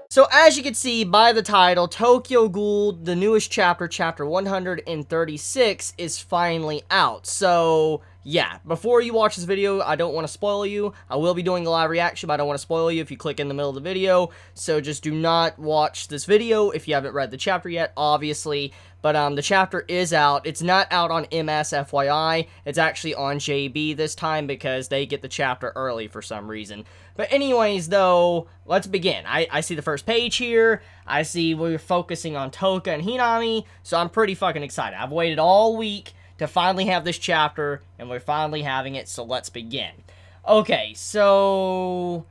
So as you can see by the title, Tokyo Ghoul, the newest chapter, chapter 136, is finally out. So yeah, before you watch this video, I don't want to spoil you. I will be doing a live reaction, but I don't want to spoil you if you click in the middle of the video. So just do not watch this video if you haven't read the chapter yet, obviously. But the chapter is out. It's not out on MS, FYI. It's actually on JB this time because they get the chapter early for some reason. But anyways, though, let's begin. I see the first page here. I see we're focusing on Toka and Hinami, so I'm pretty fucking excited. I've waited all week to finally have this chapter, and we're finally having it, so let's begin. Okay, so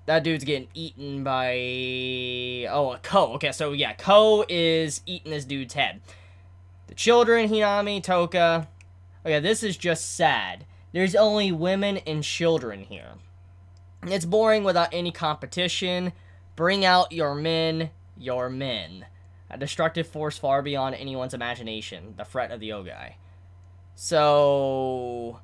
that dude's getting eaten by... oh, Ko. Okay, so yeah, Ko is eating this dude's head. The children, Hinami, Toka. Okay, this is just sad. There's only women and children here. It's boring without any competition. Bring out your men, your men. A destructive force far beyond anyone's imagination. The threat of the Ogai. So...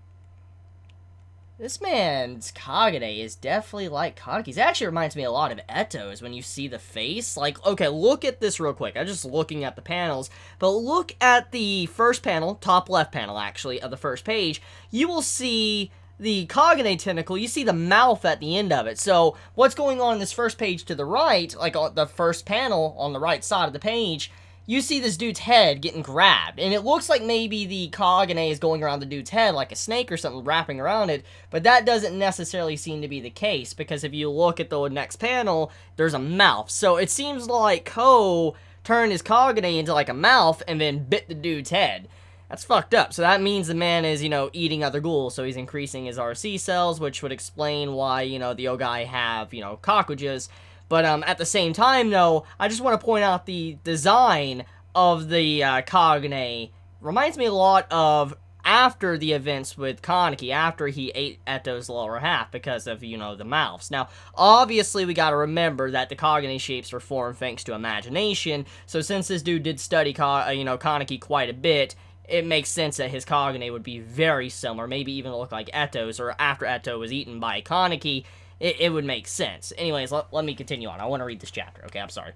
this man's Kagane is definitely like Kanaki's. It actually reminds me a lot of Eto's when you see the face. Like, okay, look at this real quick. I'm just looking at the panels. But look at the first panel, top left panel, actually, of the first page. You will see the Kagane tentacle. You see the mouth at the end of it. So, what's going on in this first page to the right, like on the first panel on the right side of the page, you see this dude's head getting grabbed, and it looks like maybe the Kagane is going around the dude's head like a snake or something wrapping around it, but that doesn't necessarily seem to be the case, because if you look at the next panel, there's a mouth. So it seems like Ko turned his Kagane into like a mouth and then bit the dude's head. That's fucked up. So that means the man is, you know, eating other ghouls, so he's increasing his RC cells, which would explain why, you know, the Ogai have, you know, cockroaches. But at the same time, though, I just want to point out the design of the Kagane reminds me a lot of after the events with Kaneki, after he ate Eto's lower half because of, you know, the mouths. Now, obviously, we gotta remember that the Kagane shapes were formed thanks to imagination, so since this dude did study, you know, Kaneki quite a bit, it makes sense that his Kagane would be very similar, maybe even look like Eto's, or after Eto was eaten by Kaneki, it would make sense. Anyways, let me continue on. I want to read this chapter. Okay, I'm sorry.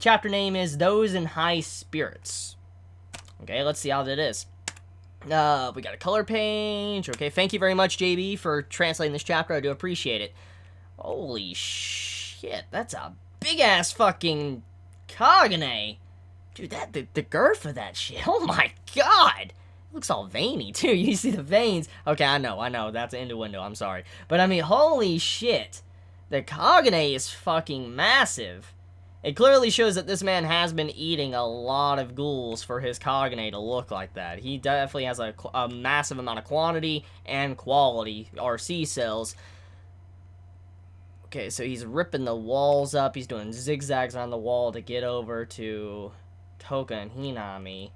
Chapter name is Those in High Spirits. Okay, let's see how that is. We got a color page. Okay, thank you very much, JB, for translating this chapter. I do appreciate it. Holy shit, that's a big-ass fucking Kagane. Dude, the girth of that shit. Oh my god. Looks all veiny, too. You see the veins. Okay, I know. That's an innuendo. I'm sorry. But, I mean, holy shit. The Kagane is fucking massive. It clearly shows that this man has been eating a lot of ghouls for his Kagane to look like that. He definitely has a massive amount of quantity and quality RC cells. Okay, so he's ripping the walls up. He's doing zigzags on the wall to get over to Toka and Hinami.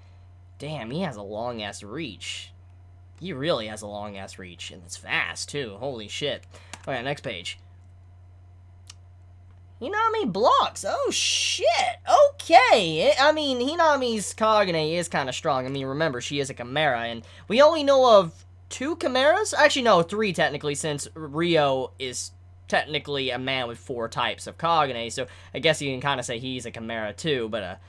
Damn, he has a long-ass reach. He really has a long-ass reach, and it's fast, too. Holy shit. Okay, next page. Hinami blocks. Oh, shit. Okay. I mean, Hinami's Kagane is kind of strong. I mean, remember, she is a Chimera, and we only know of 2 Chimeras? Actually, no, 3 technically, since Ryo is technically a man with 4 types of Kagane, so I guess you can kind of say he's a Chimera, too, but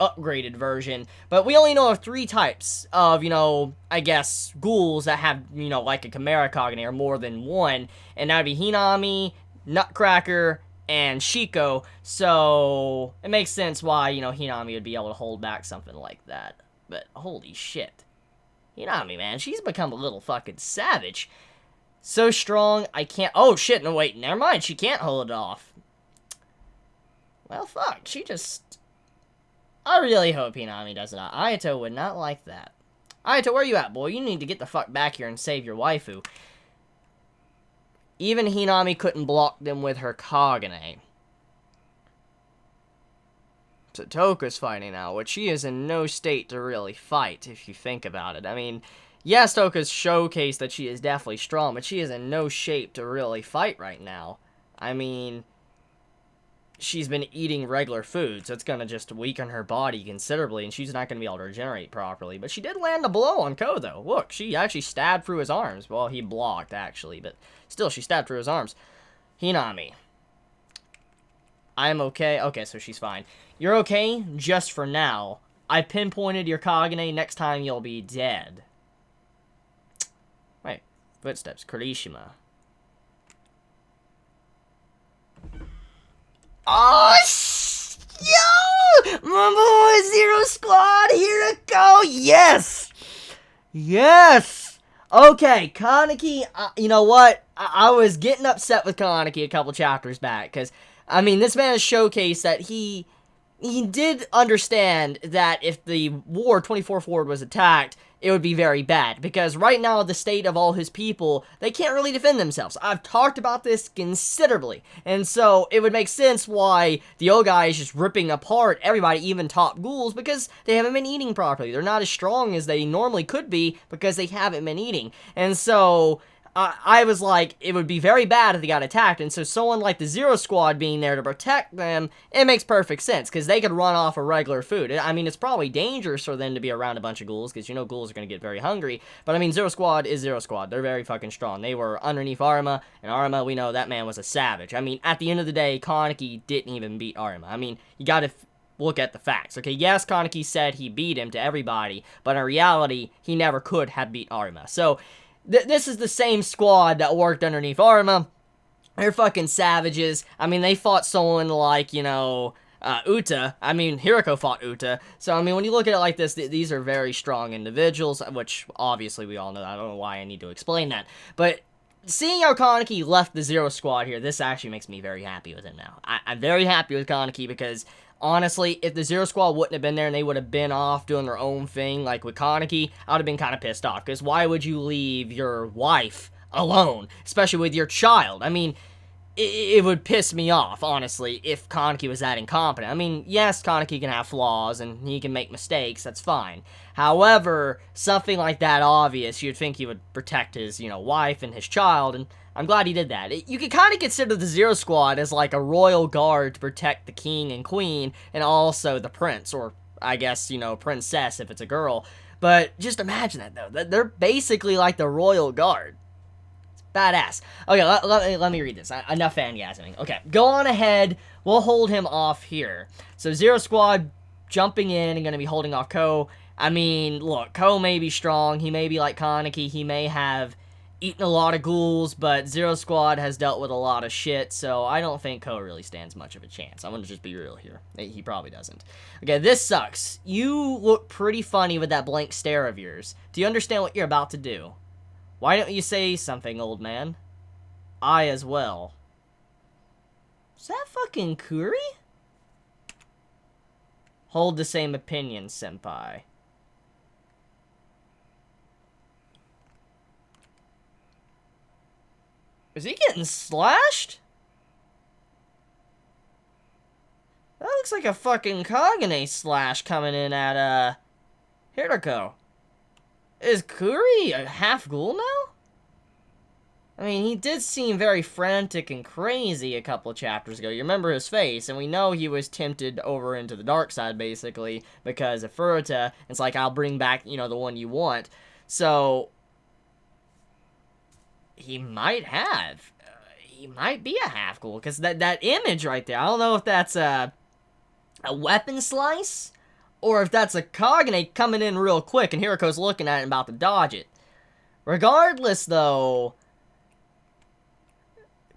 upgraded version. But we only know of 3 types of, you know, I guess, ghouls that have, you know, like a Chimera Kagane, or more than one, and that would be Hinami, Nutcracker, and Shiko, so it makes sense why, you know, Hinami would be able to hold back something like that. But holy shit. Hinami, man, she's become a little fucking savage. So strong, I can't... oh, shit, no, wait, never mind, she can't hold it off. Well, fuck, she just... I really hope Hinami does not. Ayato would not like that. Ayato, where you at, boy? You need to get the fuck back here and save your waifu. Even Hinami couldn't block them with her Kagane. So Toka's fighting now, which she is in no state to really fight, if you think about it. I mean, yes, Toka's showcased that she is definitely strong, but she is in no shape to really fight right now. I mean... she's been eating regular food, so it's going to just weaken her body considerably, and she's not going to be able to regenerate properly. But she did land a blow on Ko, though. Look, she actually stabbed through his arms. Well, he blocked, actually, but still, she stabbed through his arms. Hinami. I'm okay. Okay, so she's fine. You're okay just for now. I pinpointed your Kagane. Next time, you'll be dead. Wait. Footsteps. Kurishima. Oh, yo! My boy, Zero Squad, here it go! Yes! Yes! Okay, Kaneki, you know what? I was getting upset with Kaneki a couple chapters back, because, I mean, this man has showcased that he did understand that if the war 24 Forward was attacked, it would be very bad, because right now, the state of all his people, they can't really defend themselves. I've talked about this considerably, and so it would make sense why the Ogai is just ripping apart everybody, even top ghouls, because they haven't been eating properly. They're not as strong as they normally could be, because they haven't been eating, and so I was like, it would be very bad if they got attacked, and so someone like the Zero Squad being there to protect them, it makes perfect sense, because they could run off of regular food. I mean, it's probably dangerous for them to be around a bunch of ghouls, because you know ghouls are going to get very hungry, but I mean, Zero Squad is Zero Squad. They're very fucking strong. They were underneath Arima, and Arima, we know that man was a savage. I mean, at the end of the day, Kaneki didn't even beat Arima. I mean, you gotta look at the facts, okay? Yes, Kaneki said he beat him to everybody, but in reality, he never could have beat Arima. So, this is the same squad that worked underneath Arima. They're fucking savages. I mean, they fought someone like, you know, Uta. I mean, Hirako fought Uta. So, I mean, when you look at it like this, these are very strong individuals, which obviously we all know. I don't know why I need to explain that. But seeing how Kaneki left the Zero Squad here, this actually makes me very happy with him now. I'm very happy with Kaneki because, honestly, if the Zero Squad wouldn't have been there and they would have been off doing their own thing, like with Kaneki, I would have been kind of pissed off. Because why would you leave your wife alone, especially with your child? I mean, it would piss me off, honestly, if Kaneki was that incompetent. I mean, yes, Kaneki can have flaws, and he can make mistakes, that's fine. However, something like that obvious, you'd think he would protect his, you know, wife and his child, and I'm glad he did that. You could kind of consider the Zero Squad as like a royal guard to protect the king and queen, and also the prince, or I guess, you know, princess if it's a girl. But just imagine that, though. They're basically like the royal guard. Badass. Okay, let me read this. Enough fangasming. Okay, go on ahead. We'll hold him off here. So, Zero Squad jumping in and going to be holding off Ko. I mean, look, Ko may be strong. He may be like Kaneki. He may have eaten a lot of ghouls, but Zero Squad has dealt with a lot of shit, so I don't think Ko really stands much of a chance. I'm going to just be real here. He probably doesn't. Okay, this sucks. You look pretty funny with that blank stare of yours. Do you understand what you're about to do? Why don't you say something, old man? I as well. Is that fucking Kuri? Hold the same opinion, senpai. Is he getting slashed? That looks like a fucking Kagane slash coming in at, Hirako. Is Kuri a half ghoul now? I mean, he did seem very frantic and crazy a couple chapters ago. You remember his face, and we know he was tempted over into the dark side, basically, because of Furuta. It's like, I'll bring back, you know, the one you want. So, he might have. He might be a half ghoul, because that image right there, I don't know if that's a weapon slice, or if that's a Kagane coming in real quick, and Hiroko's looking at it and about to dodge it. Regardless, though,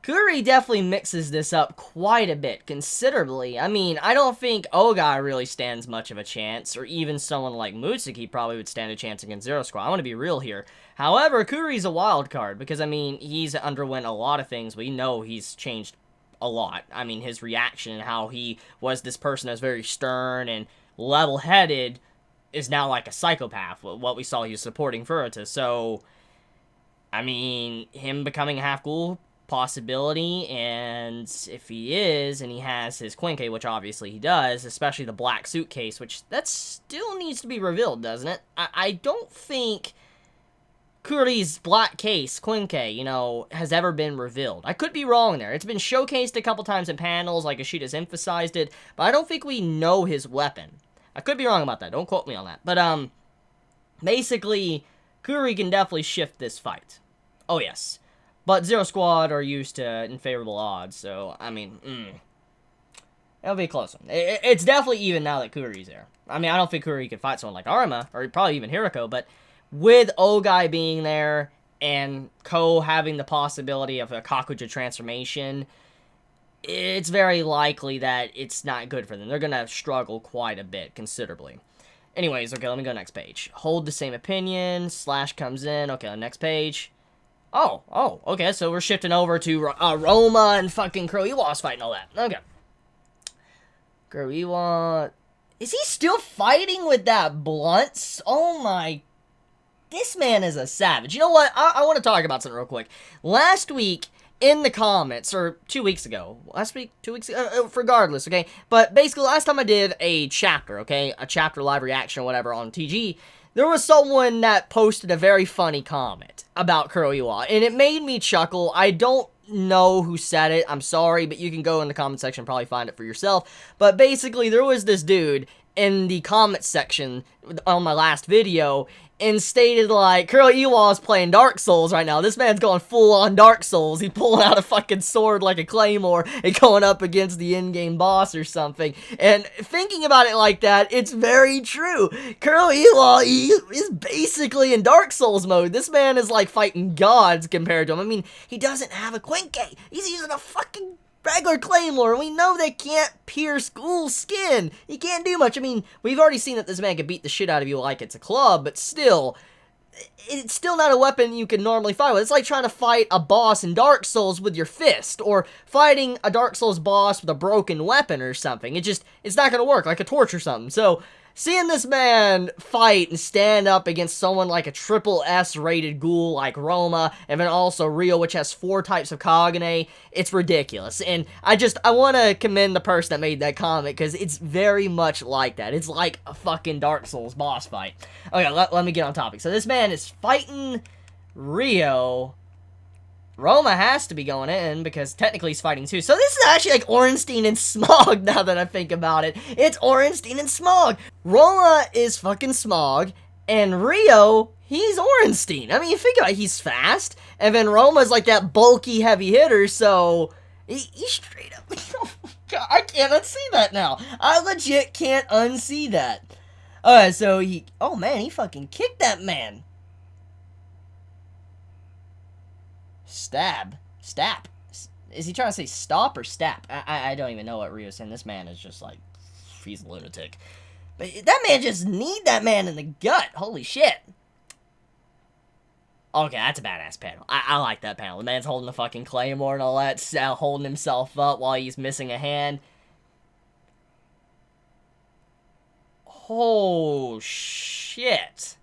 Kuri definitely mixes this up quite a bit, considerably. I mean, I don't think Ogai really stands much of a chance, or even someone like Mutsuki probably would stand a chance against Zero Squad. I want to be real here. However, Kuri's a wild card, because, I mean, he's underwent a lot of things. We know he's changed a lot. I mean, his reaction and how he was this person that's very stern and level-headed is now like a psychopath. What we saw, he was supporting Furuta. So, I mean, him becoming a half-ghoul, possibility, and if he is, and he has his Quinke, which obviously he does, especially the black suitcase, which that still needs to be revealed, doesn't it? I don't think Kuri's black case, Quinke, you know, has ever been revealed. I could be wrong there. It's been showcased a couple times in panels, like Ishida's emphasized it, but I don't think we know his weapon. I could be wrong about that. Don't quote me on that. But, basically, Kuri can definitely shift this fight. Oh, yes. But Zero Squad are used to unfavorable odds, so, I mean, it'll be a close one. It's definitely even now that Kuri's there. I mean, I don't think Kuri can fight someone like Arima, or probably even Hiriko, but with Ogai being there, and Ko having the possibility of a Kakuja transformation, it's very likely that it's not good for them. They're gonna struggle quite a bit, considerably. Anyways, okay, let me go next page. Hold the same opinion, Slash comes in, okay, next page. Oh, okay, so we're shifting over to Roma and fucking Kuroiwa's fighting all that. Okay. Kuroiwa... Is he still fighting with that blunts? Oh my... This man is a savage. You know what? I want to talk about something real quick. Last week, in the comments, or 2 weeks ago. Last week? 2 weeks ago? Regardless, okay? But basically, last time I did a chapter, okay? A chapter live reaction or whatever on TG, there was someone that posted a very funny comment about Kuroiwa, and it made me chuckle. I don't know who said it. I'm sorry, but you can go in the comment section and probably find it for yourself. But basically, there was this dude in the comment section on my last video and stated, like, Kuroiwa is playing Dark Souls right now. This man's going full-on Dark Souls. He's pulling out a fucking sword like a claymore and going up against the in-game boss or something. And thinking about it like that, it's very true. Kuroiwa, he is basically in Dark Souls mode. This man is, like, fighting gods compared to him. I mean, he doesn't have a Quinke. He's using a fucking regular claymore. We know they can't pierce Ghoul's skin. He can't do much. I mean, we've already seen that this man can beat the shit out of you like it's a club, but still, it's still not a weapon you can normally fight with. It's like trying to fight a boss in Dark Souls with your fist, or fighting a Dark Souls boss with a broken weapon or something. It's not gonna work, like a torch or something. So, seeing this man fight and stand up against someone like a triple S rated ghoul like Roma, and then also Rio, which has 4 types of Kagane, it's ridiculous. And I want to commend the person that made that comment, because it's very much like that. It's like a fucking Dark Souls boss fight. Okay, let me get on topic. So this man is fighting Rio. Roma has to be going in, because technically he's fighting too. So this is actually like Orenstein and Smog, now that I think about it. It's Orenstein and Smog. Roma is fucking Smog, and Rio, he's Orenstein. I mean, think about it, he's fast, and then Roma's like that bulky heavy hitter, so he straight up... God, I can't unsee that now. I legit can't unsee that. Alright, so he... Oh man, he fucking kicked that man. Stab. Is he trying to say stop or stap? I don't even know what Rio's saying. This man is just like, he's a lunatic. But that man just kneed that man in the gut. Holy shit. Okay, that's a badass panel. I like that panel. The man's holding the fucking claymore and all that, holding himself up while he's missing a hand. Oh, shit.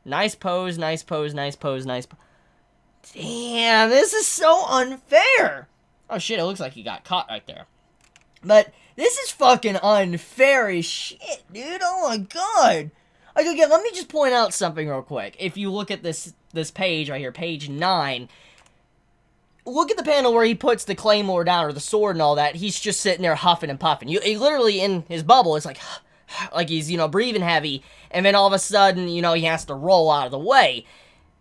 Nice pose, nice pose, nice pose, nice pose. Damn, this is so unfair. Oh shit, it looks like he got caught right there. But this is fucking unfair as shit, dude. Oh my god. Okay, again, let me just point out something real quick. If you look at this page right here, page 9, look at the panel where he puts the claymore down, or the sword and all that. He's just sitting there huffing and puffing. He literally, in his bubble, it's like he's, you know, breathing heavy, and then all of a sudden, you know, he has to roll out of the way.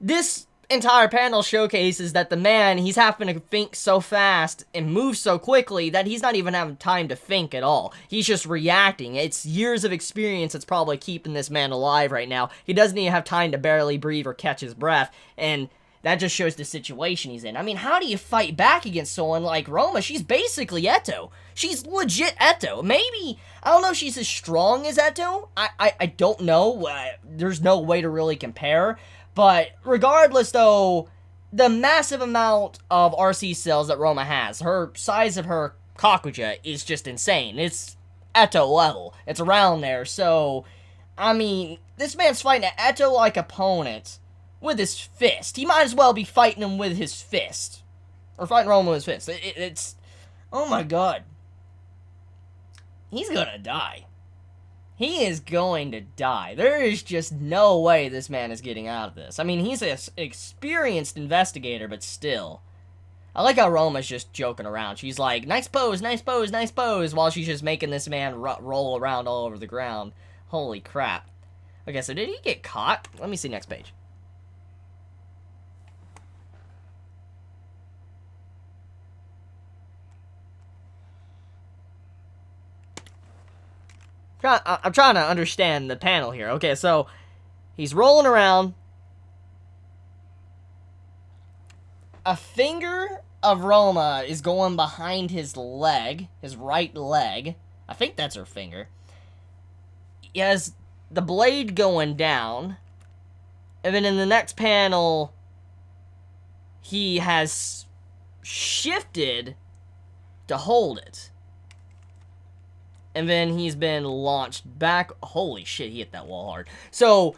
This entire panel showcases that the man, he's having to think so fast and move so quickly that he's not even having time to think at all. He's just reacting. It's years of experience that's probably keeping this man alive right now. He doesn't even have time to barely breathe or catch his breath, and that just shows the situation he's in. I mean, how do you fight back against someone like Roma? She's basically Eto. She's legit Eto. Maybe, I don't know if she's as strong as Eto. I don't know. There's no way to really compare. But regardless, though, the massive amount of RC cells that Roma has, her size of her Kakuja is just insane. It's Eto level. It's around there. So, I mean, this man's fighting an Eto-like opponent with his fist. He might as well be fighting him with his fist. Or fighting Roma with his fist. It's... Oh my god. He's gonna die. He is going to die. There is just no way this man is getting out of this. I mean, he's an experienced investigator, but still. I like how Roma's just joking around. She's like, nice pose, nice pose, nice pose, while she's just making this man roll around all over the ground. Holy crap. Okay, so did he get caught? Let me see next page. I'm trying to understand the panel here. Okay, so he's rolling around. A finger of Roma is going behind his leg, his right leg. I think that's her finger. He has the blade going down. And then in the next panel, he has shifted to hold it. And then he's been launched back. Holy shit, he hit that wall hard. So,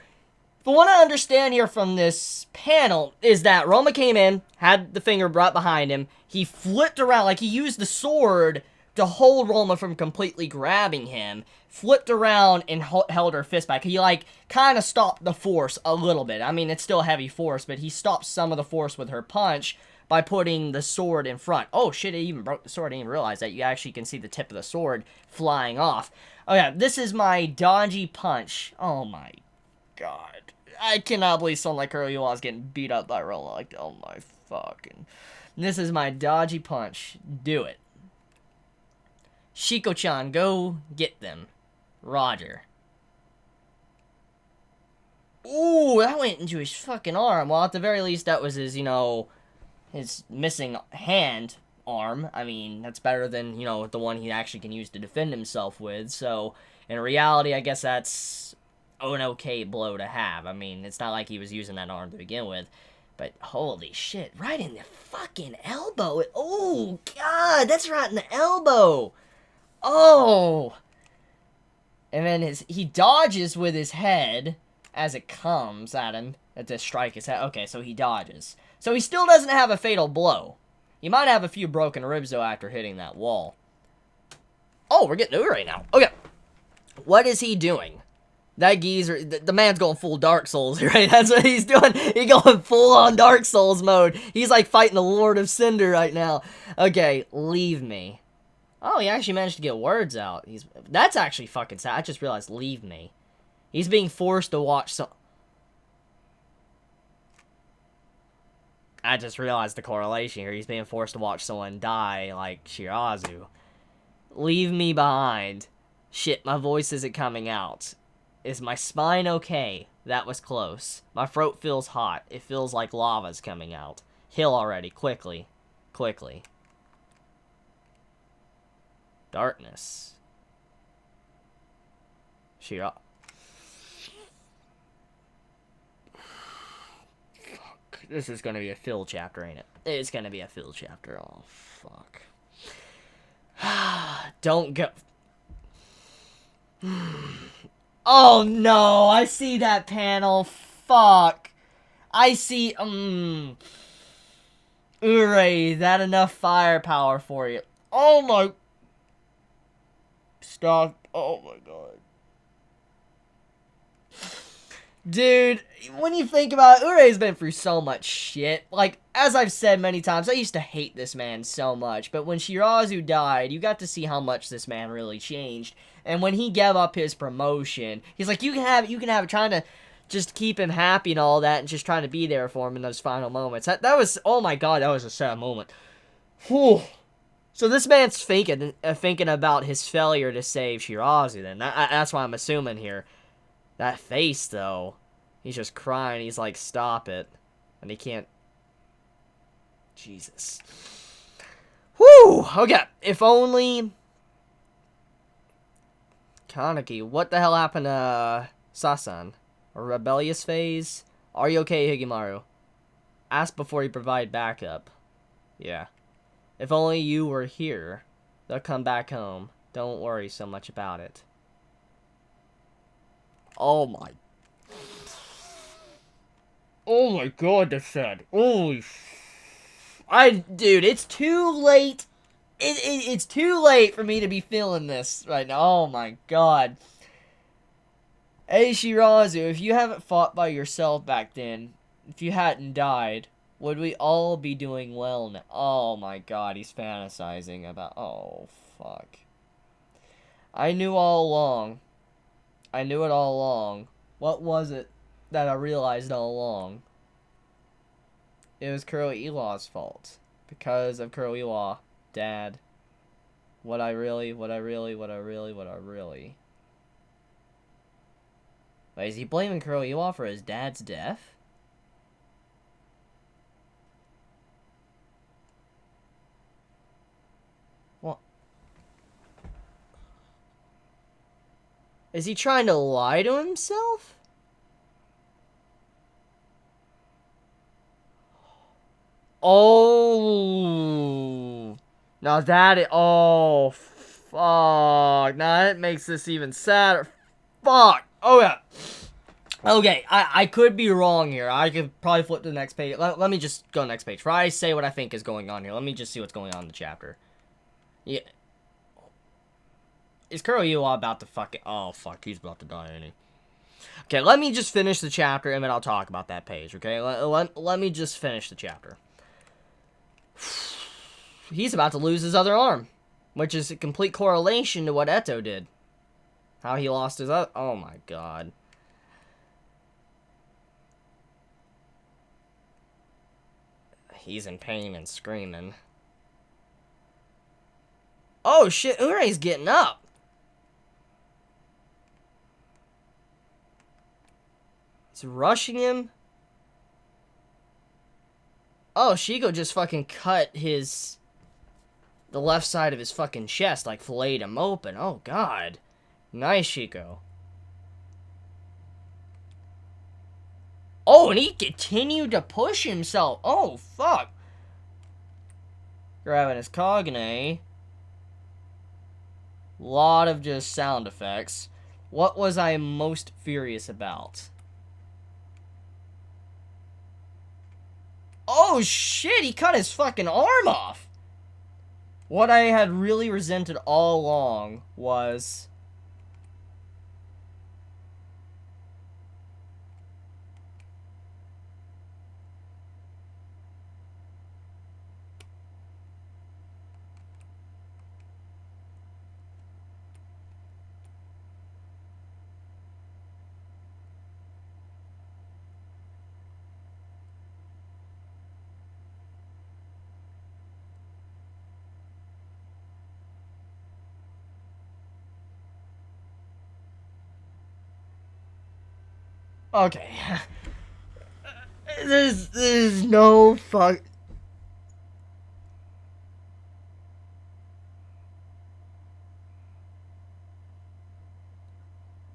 but what I understand here from this panel is that Roma came in, had the finger brought behind him. He flipped around, like he used the sword to hold Roma from completely grabbing him. Flipped around and held her fist back. He, like, kind of stopped the force a little bit. I mean, it's still heavy force, but he stopped some of the force with her punch by putting the sword in front. Oh, shit, it even broke the sword. I didn't even realize that. You actually can see the tip of the sword flying off. Okay, this is my dodgy punch. Oh, my God. I cannot believe someone like Kuroiwa is getting beat up by Roma. Like, oh, my fucking... This is my dodgy punch. Do it. Shiko-chan, go get them. Roger. Ooh, that went into his fucking arm. Well, at the very least, that was his, you know... his missing hand arm. I mean, that's better than, you know, the one he actually can use to defend himself with. So, in reality, I guess that's an okay blow to have. I mean, it's not like he was using that arm to begin with. But, holy shit, right in the fucking elbow. Oh, God, that's right in the elbow. Oh. And then he dodges with his head as it comes at him to strike his head. Okay, so he dodges. So he still doesn't have a fatal blow. He might have a few broken ribs, though, after hitting that wall. Oh, we're getting to it right now. Okay. What is he doing? That geezer, the man's going full Dark Souls, right? That's what he's doing. He's going full-on Dark Souls mode. He's like fighting the Lord of Cinder right now. Okay, leave me. Oh, he actually managed to get words out. That's actually fucking sad. I just realized, leave me. He's being forced to watch some... I just realized the correlation here. He's being forced to watch someone die like Shirazu. Leave me behind. Shit, my voice isn't coming out. Is my spine okay? That was close. My throat feels hot. It feels like lava's coming out. Heal already. Quickly. Quickly. Darkness. Shira... This is gonna be a fill chapter, ain't it? It's gonna be a fill chapter. Oh, fuck. Don't go... Oh, no! I see that panel. Fuck. I see... Urei, is that enough firepower for you? Oh, my... Stop. Oh, my God. Dude, when you think about it, Urei's been through so much shit. Like, as I've said many times, I used to hate this man so much. But when Shirazu died, you got to see how much this man really changed. And when he gave up his promotion, he's like, you can have it, trying to just keep him happy and all that, and just trying to be there for him in those final moments. That was, oh my God, that was a sad moment. Whew. So this man's thinking about his failure to save Shirazu then. That's what I'm assuming here. That face, though. He's just crying. He's like, stop it. And he can't... Jesus. Whew! Okay. If only... Kaneki, what the hell happened to Sasan? A rebellious phase? Are you okay, Higimaru? Ask before you provide backup. Yeah. If only you were here. They'll come back home. Don't worry so much about it. Oh my... Oh my God, that's sad. Holy... Dude, it's too late. It's too late for me to be feeling this right now. Oh my God. Hey Shirazu, if you haven't fought by yourself back then, if you hadn't died, would we all be doing well now? Oh my god, he's fantasizing about... Oh, fuck. I knew all along. I knew it all along. What was it that I realized all along? It was Kuroiwa's fault. Because of Kuroiwa, Dad. What I really... Wait, is he blaming Kuroiwa for his dad's death? What? Is he trying to lie to himself? Oh. Now that it... Oh, fuck. Now that makes this even sadder. Fuck. Oh, yeah. Okay, I could be wrong here. I could probably flip to the next page. Let me just go next page. Before I say what I think is going on here, let me just see what's going on in the chapter. Yeah. Is Kuroiwa about to fucking... Oh, fuck. He's about to die, ain't he? Okay, let me just finish the chapter, and then I'll talk about that page, okay? Let me just finish the chapter. He's about to lose his other arm, which is a complete correlation to what Eto did. How he lost his other... Oh, my God. He's in pain and screaming. Oh, shit. Urai's getting up. He's rushing him. Oh, Shiko just fucking cut his... the left side of his fucking chest, like filleted him open. Oh, God. Nice, Shiko. Oh, and he continued to push himself. Oh, fuck. Grabbing his Kagane. Lot of just sound effects. What was I most furious about? Oh, shit, he cut his fucking arm off. What I had really resented all along was... Okay. There's no fuck...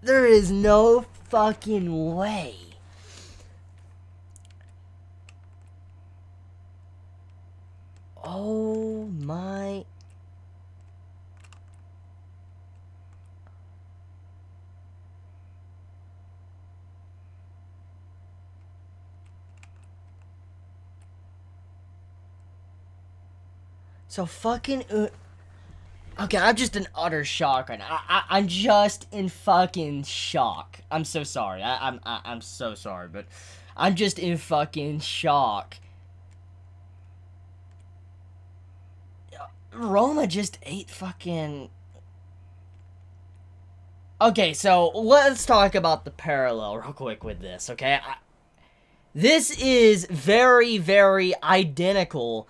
There is no fucking way. Oh my... So fucking... Okay, I'm just in utter shock right now. I'm just in fucking shock. I'm so sorry. I'm so sorry, but I'm just in fucking shock. Roma just ate fucking... Okay, so let's talk about the parallel real quick with this, okay? This is very, very identical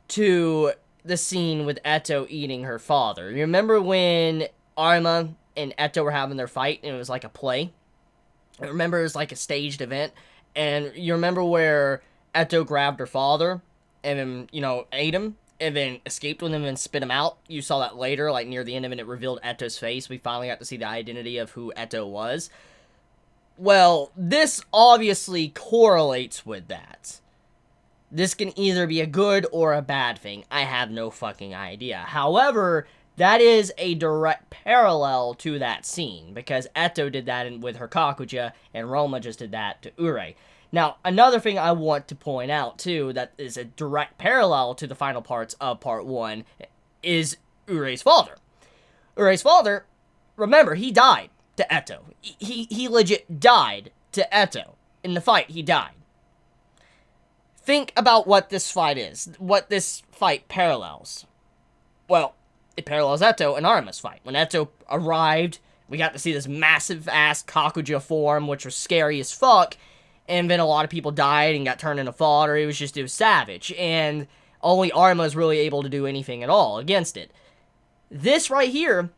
to the scene with Eto eating her father. You remember when Arima and Eto were having their fight and it was like a play? I remember it was like a staged event. And you remember where Eto grabbed her father and then, you know, ate him and then escaped with him and spit him out? You saw that later, like near the end of it, it revealed Eto's face. We finally got to see the identity of who Eto was. Well, this obviously correlates with that. This can either be a good or a bad thing. I have no fucking idea. However, that is a direct parallel to that scene, because Eto did that with her Kakuja, and Roma just did that to Urei. Now, another thing I want to point out, too, that is a direct parallel to the final parts of Part 1, is Urei's father. Urei's father, remember, he died. to Eto. He legit died to Eto. In the fight, he died. Think about what this fight is. What this fight parallels. Well, it parallels Eto and Arma's fight. When Eto arrived, we got to see this massive-ass Kakuja form, which was scary as fuck. And then a lot of people died and got turned into fodder. It was savage. And only Arma is really able to do anything at all against it. This right here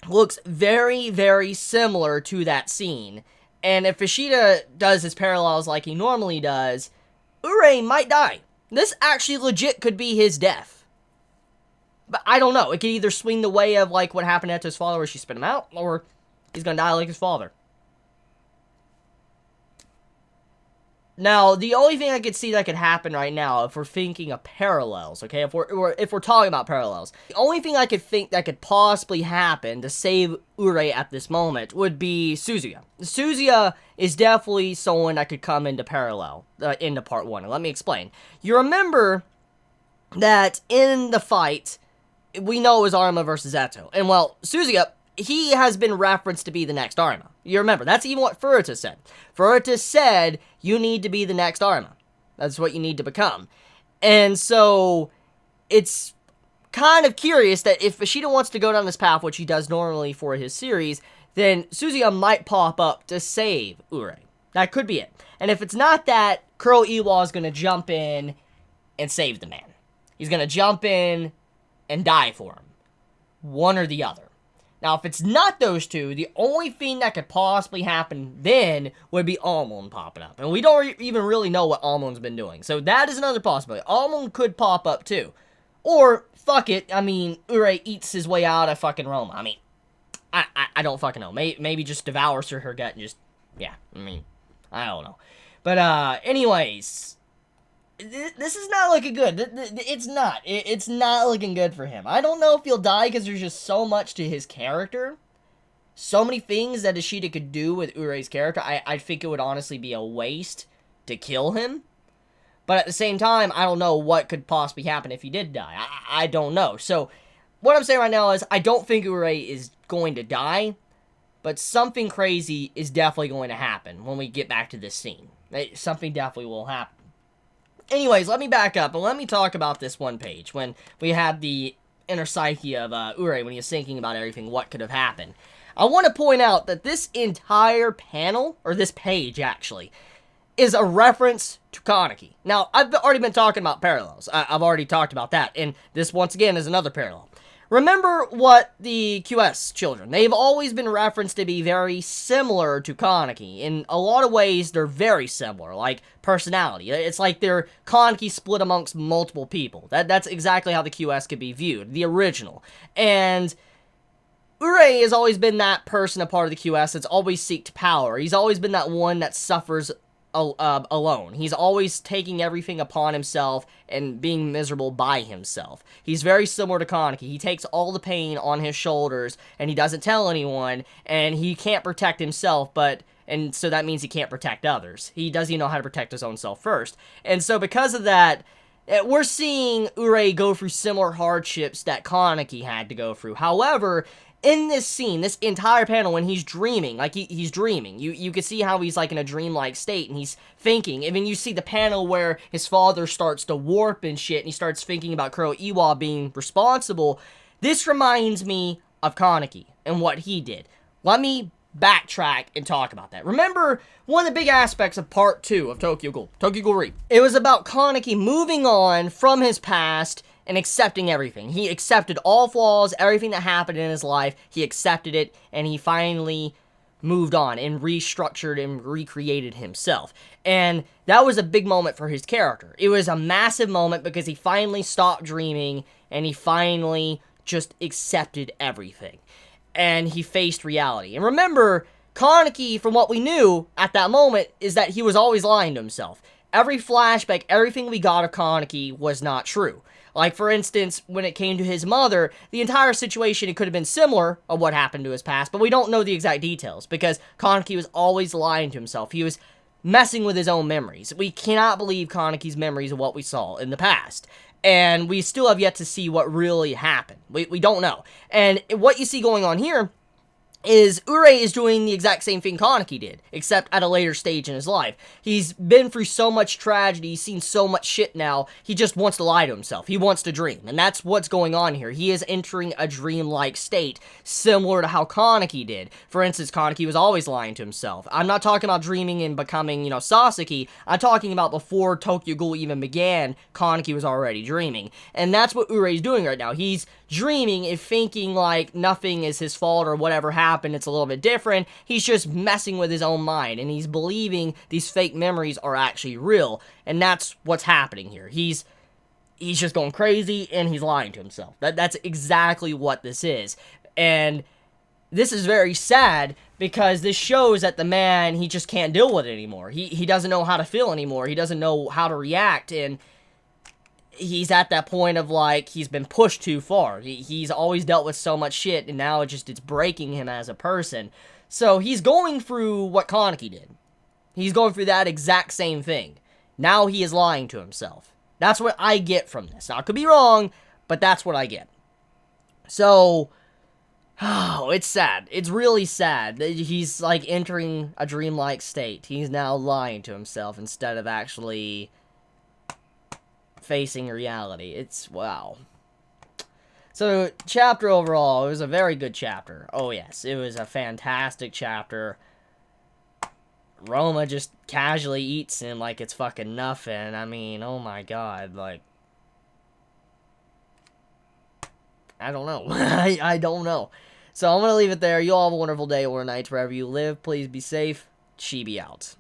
looks very, very similar to that scene. And if Ishida does his parallels like he normally does, Urei might die. This actually legit could be his death. But I don't know. It could either swing the way of like what happened to his father where she spit him out, or he's gonna die like his father. Now, the only thing I could see that could happen right now, if we're thinking of parallels, okay, if we're talking about parallels, the only thing I could think that could possibly happen to save Urei at this moment would be Suzuya. Suzuya is definitely someone that could come into parallel, into part 1, and let me explain. You remember that in the fight, we know it was Arma versus Eto, and well, Suzuya, he has been referenced to be the next Arma. You remember, that's even what Furuta said. Furuta said, you need to be the next Arma. That's what you need to become. And so, it's kind of curious that if Ishida wants to go down this path, which he does normally for his series, then Suzuya might pop up to save Urei. That could be it. And if it's not that, Kuroiwa is going to jump in and save the man. He's going to jump in and die for him. One or the other. Now, if it's not those two, the only thing that could possibly happen then would be Almond popping up. And we don't even really know what Almond's been doing. So that is another possibility. Almond could pop up too. Or, fuck it, I mean, Urei eats his way out of fucking Roma. I mean, I don't fucking know. Maybe just devours her gut and just, yeah, I mean, I don't know. But, anyways, this is not looking good. It's not. It's not looking good for him. I don't know if he'll die because there's just so much to his character. So many things that Ishida could do with Urei's character. I think it would honestly be a waste to kill him. But at the same time, I don't know what could possibly happen if he did die. I don't know. So, what I'm saying right now is I don't think Urei is going to die. But something crazy is definitely going to happen when we get back to this scene. Something definitely will happen. Anyways, let me back up and let me talk about this one page when we had the inner psyche of Urei when he was thinking about everything, what could have happened. I want to point out that this entire panel, or this page actually, is a reference to Kaneki. Now, I've already been talking about parallels. I've already talked about that, and this once again is another parallel. Remember what the QS children, they've always been referenced to be very similar to Kaneki. In a lot of ways, they're very similar, like personality. It's like they're Kaneki split amongst multiple people. That's exactly how the QS could be viewed, the original. And Urei has always been that person, a part of the QS that's always seeked power. He's always been that one that suffers alone. He's always taking everything upon himself and being miserable by himself. He's very similar to Kaneki. He takes all the pain on his shoulders and he doesn't tell anyone, and he can't protect himself, and so that means he can't protect others. He doesn't even know how to protect his own self first. And so because of that, we're seeing Urei go through similar hardships that Kaneki had to go through. However, in this scene, this entire panel, when he's dreaming, like he's dreaming, you can see how he's like in a dreamlike state and he's thinking, and then you see the panel where his father starts to warp and shit and he starts thinking about Kuroiwa being responsible. This reminds me of Kaneki and what he did. Let me backtrack and talk about that. Remember, one of the big aspects of part 2 of Tokyo Ghoul Re, it was about Kaneki moving on from his past and accepting everything. He accepted all flaws, everything that happened in his life, he accepted it, and he finally moved on and restructured and recreated himself. And that was a big moment for his character. It was a massive moment because he finally stopped dreaming, and he finally just accepted everything. And he faced reality. And remember, Kaneki, from what we knew at that moment, is that he was always lying to himself. Every flashback, everything we got of Kaneki was not true. Like, for instance, when it came to his mother, the entire situation, it could have been similar of what happened to his past, but we don't know the exact details, because Kaneki was always lying to himself. He was messing with his own memories. We cannot believe Kaneki's memories of what we saw in the past. And we still have yet to see what really happened. We don't know. And what you see going on here is Urei is doing the exact same thing Kaneki did, except at a later stage in his life. He's been through so much tragedy, he's seen so much shit now, he just wants to lie to himself. He wants to dream, and that's what's going on here. He is entering a dreamlike state, similar to how Kaneki did. For instance, Kaneki was always lying to himself. I'm not talking about dreaming and becoming, Sasaki. I'm talking about before Tokyo Ghoul even began, Kaneki was already dreaming. And that's what Urei's doing right now. He's dreaming and thinking like nothing is his fault or whatever happened, it's a little bit different. He's just messing with his own mind, and he's believing these fake memories are actually real, and that's what's happening here. He's just going crazy, and he's lying to himself. That's exactly what this is. And this is very sad, because this shows that the man, he just can't deal with it anymore. He doesn't know how to feel anymore. He doesn't know how to react, and he's at that point of, like, he's been pushed too far. He's always dealt with so much shit, and now it's breaking him as a person. So he's going through what Kaneki did. He's going through that exact same thing. Now he is lying to himself. That's what I get from this. Now, I could be wrong, but that's what I get. So, oh, it's sad. It's really sad. He's, like, entering a dreamlike state. He's now lying to himself instead of actually facing reality. It's, wow. So, chapter overall, it was a very good chapter. Oh, yes, it was a fantastic chapter. Roma just casually eats him like it's fucking nothing. I mean, oh my god, like, I don't know. I don't know. So, I'm gonna leave it there. You all have a wonderful day or night wherever you live. Please be safe. Chibi out.